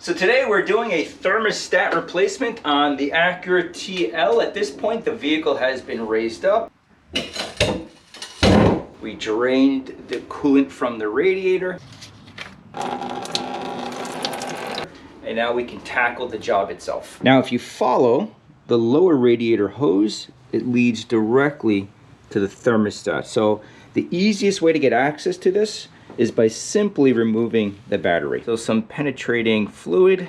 So today we're doing a thermostat replacement on the Acura TL. At this point, the vehicle has been raised up. We drained the coolant from the radiator. And now we can tackle the job itself. Now, if you follow the lower radiator hose, it leads directly to the thermostat. So the easiest way to get access to this is by simply removing the battery. So some penetrating fluid.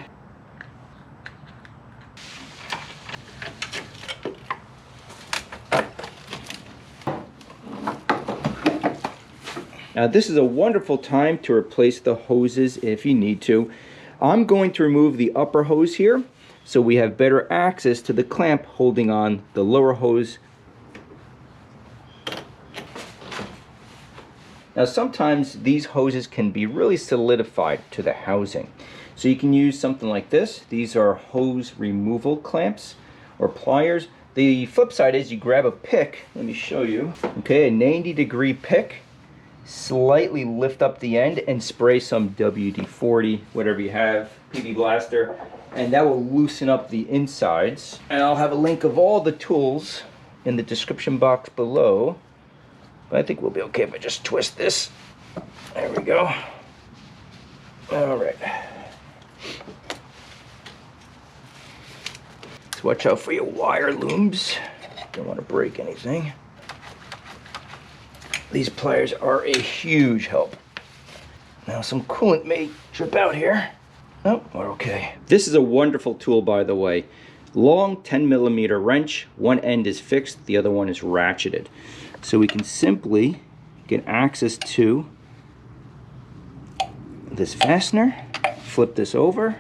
Now this is a wonderful time to replace the hoses if you need to. I'm going to remove the upper hose here so we have better access to the clamp holding on the lower hose. Now sometimes these hoses can be really solidified to the housing. So you can use something like this. These are hose removal clamps or pliers. The flip side is you grab a pick. Let me show you. Okay, a 90-degree pick. Slightly lift up the end and spray some WD-40, whatever you have, PB Blaster, and that will loosen up the insides. And I'll have a link of all the tools in the description box below. But I think we'll be okay if I just twist this. There we go. All right. Let's watch out for your wire looms. Don't want to break anything. These pliers are a huge help. Now some coolant may drip out here. Oh, we're okay. This is a wonderful tool, by the way. Long 10mm wrench. One end is fixed, the other one is ratcheted. So we can simply get access to this fastener, flip this over,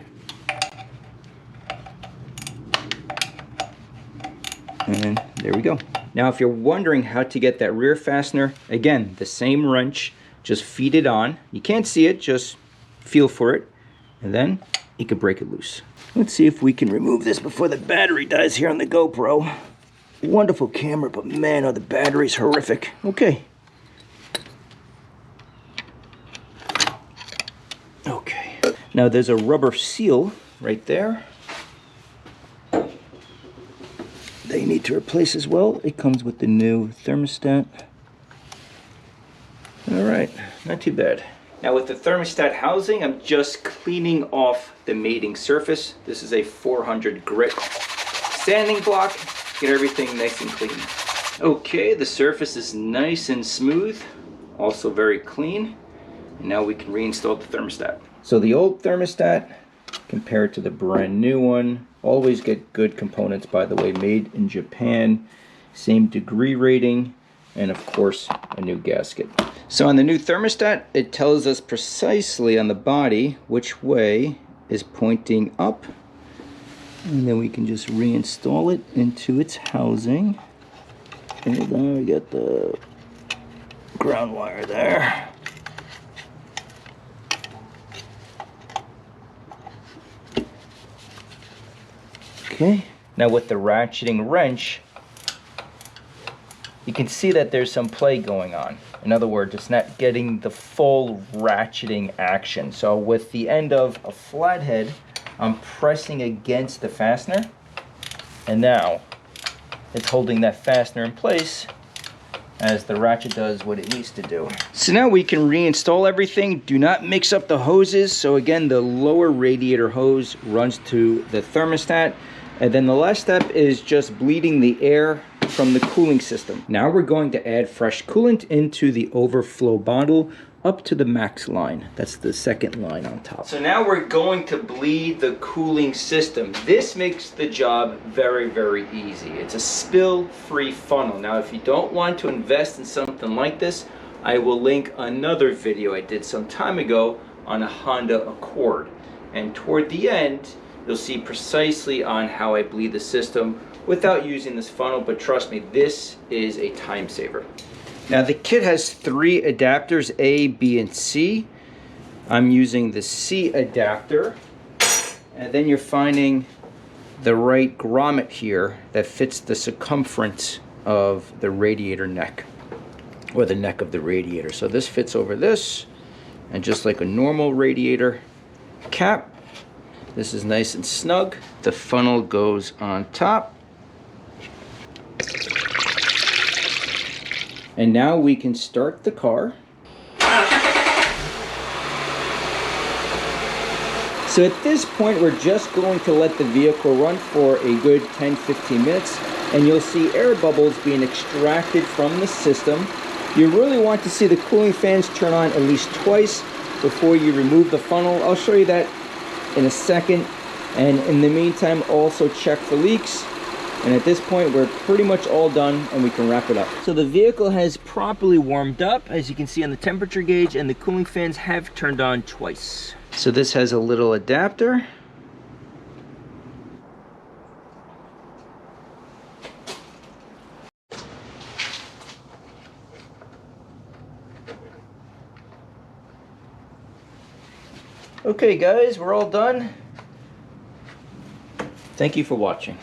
and there we go. Now if you're wondering how to get that rear fastener, again, the same wrench, just feed it on. You can't see it, just feel for it, and then you can break it loose. Let's see if we can remove this before the battery dies here on the GoPro. Wonderful camera, but man, oh, the battery's horrific. Okay. Okay. Now there's a rubber seal right there. They need to replace as well. It comes with the new thermostat. All right, not too bad. Now with the thermostat housing, I'm just cleaning off the mating surface. This is a 400 grit sanding block. Get everything nice and clean. Okay, the surface is nice and smooth, also very clean. And now we can reinstall the thermostat. So the old thermostat compared to the brand new one, always get good components, by the way, made in Japan, same degree rating, and of course a new gasket. So on the new thermostat, it tells us precisely on the body which way is pointing up. And then we can just reinstall it into its housing. And then we got the ground wire there. Okay, now with the ratcheting wrench, you can see that there's some play going on. In other words, it's not getting the full ratcheting action. So with the end of a flathead, I'm pressing against the fastener, and now it's holding that fastener in place as the ratchet does what it needs to do. So now we can reinstall everything. Do not mix up the hoses. So again, the lower radiator hose runs to the thermostat, and then the last step is just bleeding the air from the cooling system. Now we're going to add fresh coolant into the overflow bottle up to the max line. That's the second line on top. So now we're going to bleed the cooling system. This makes the job very, very easy. It's a spill-free funnel. Now, if you don't want to invest in something like this, I will link another video I did some time ago on a Honda Accord. And toward the end, you'll see precisely on how I bleed the system without using this funnel, but trust me, this is a time saver. Now the kit has 3 adapters, A, B, and C. I'm using the C adapter, and then you're finding the right grommet here that fits the circumference of the radiator neck, or the neck of the radiator. So this fits over this, and just like a normal radiator cap, This is nice and snug. The funnel goes on top. And now we can start the car. So at this point, we're just going to let the vehicle run for a good 10-15 minutes, and you'll see air bubbles being extracted from the system. You really want to see the cooling fans turn on at least twice before you remove the funnel. I'll show you that in a second. And in the meantime, also check for leaks. And at this point, we're pretty much all done and we can wrap it up. So the vehicle has properly warmed up, as you can see on the temperature gauge, and the cooling fans have turned on twice. So this has a little adapter. Okay guys, we're all done. Thank you for watching.